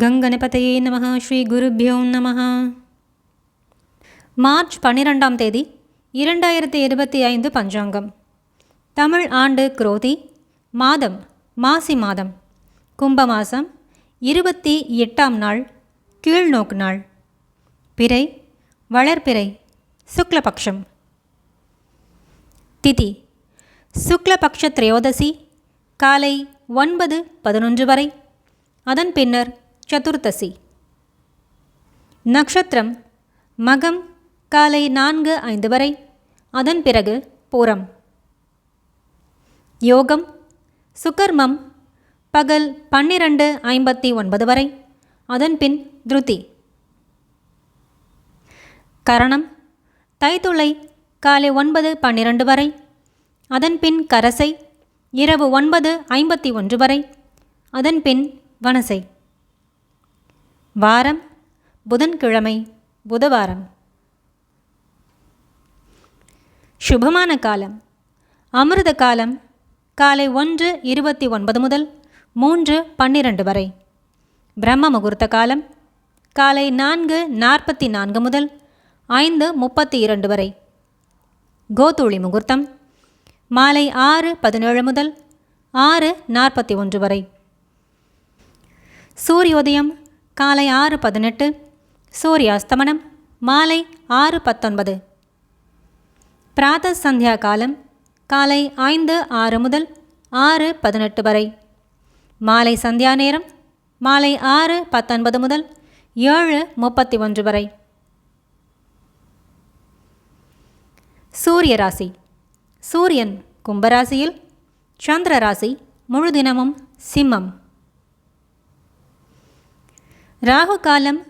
கங்கணபதையே நமः. ஸ்ரீ குருப்யோ நமः. மார்ச் 12ஆம் தேதி 2025 பஞ்சாங்கம். தமிழ் ஆண்டு குரோதி, மாதம் மாசி மாதம், கும்பமாசம், 28ஆம் நாள், கீழ்நோக்கு நாள், பிறை வளர்பிறை, சுக்லபக்ஷம். திதி சுக்லபக்ஷ திரையோதசி காலை 9:11 வரை, அதன் பின்னர் சதுர்த்தசி. நக்ஷத்திரம் மகம் காலை 4:05 வரை, அதன் பிறகு பூரம். யோகம் சுகர்மம் பகல் 12:59 வரை, அதன் பின் திருதி. கரணம் தைத்துளை காலை 9:12 வரை, அதன் பின் கரசை இரவு 9:51 வரை, அதன் பின் வனசை. வாரம் புதன்கிழமை, புதவாரம். சுபமான காலம் அமிர்த காலம் காலை 1:29 முதல் 3:12 வரை. பிரம்ம முகூர்த்த காலம் காலை 4:44 முதல் 5:32 வரை. கோதூளி முகூர்த்தம் மாலை 6:17 முதல் 6:41 வரை. சூரியோதயம் காலை 6:18, சூரியாஸ்தமனம் மாலை 6:19. பிராத சந்தியா காலம் காலை 5:06 முதல் 6:18 வரை. மாலை சந்தியா நேரம் மாலை 6:19 முதல் 7:31 வரை. சூரிய ராசி சூரியன் கும்பராசியில், சந்திர ராசி முழு தினமும் சிம்மம். ராகு காலம்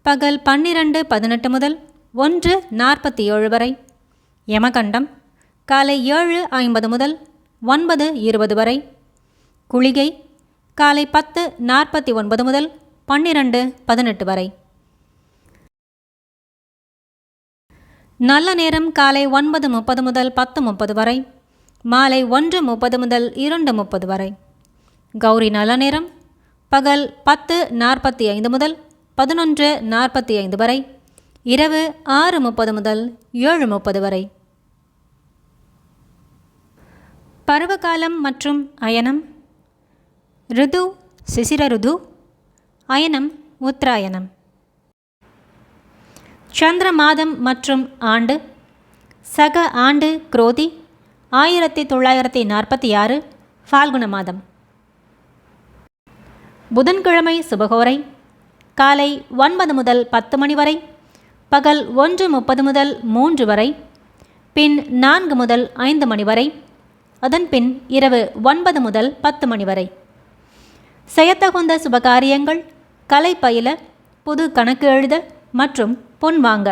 பகல் 12:18 முதல் 1:47 வரை. யமகண்டம் காலை 7:50 முதல் 9:20 வரை. குளிகை காலை 10:49 முதல் 12:18 வரை. நல்ல நேரம் காலை 9:30 முதல் 10:30 வரை, மாலை 1:30 முதல் 2:30 வரை. கௌரி நல்ல நேரம் பகல் 10:45 முதல் 11:45 வரை, இரவு 6:30 முதல் 7:30 வரை. பருவகாலம் மற்றும் அயனம். ரிது சிசிர ரிது, அயனம் உத்தராயணம். சந்திர மாதம் மற்றும் ஆண்டு. சக ஆண்டு குரோதி 1946 ஃபால்குண மாதம். புதன்கிழமை சுபகோரை காலை 9 முதல் 10 மணி வரை, பகல் 1:30 முதல் 3 வரை, பின் 4 முதல் 5 மணி வரை, அதன் பின் இரவு 9 முதல் 10 மணி வரை. செய்யத்தகுந்த சுபகாரியங்கள், கலை பயில, புது கணக்கு எழுத மற்றும் பொன் வாங்க.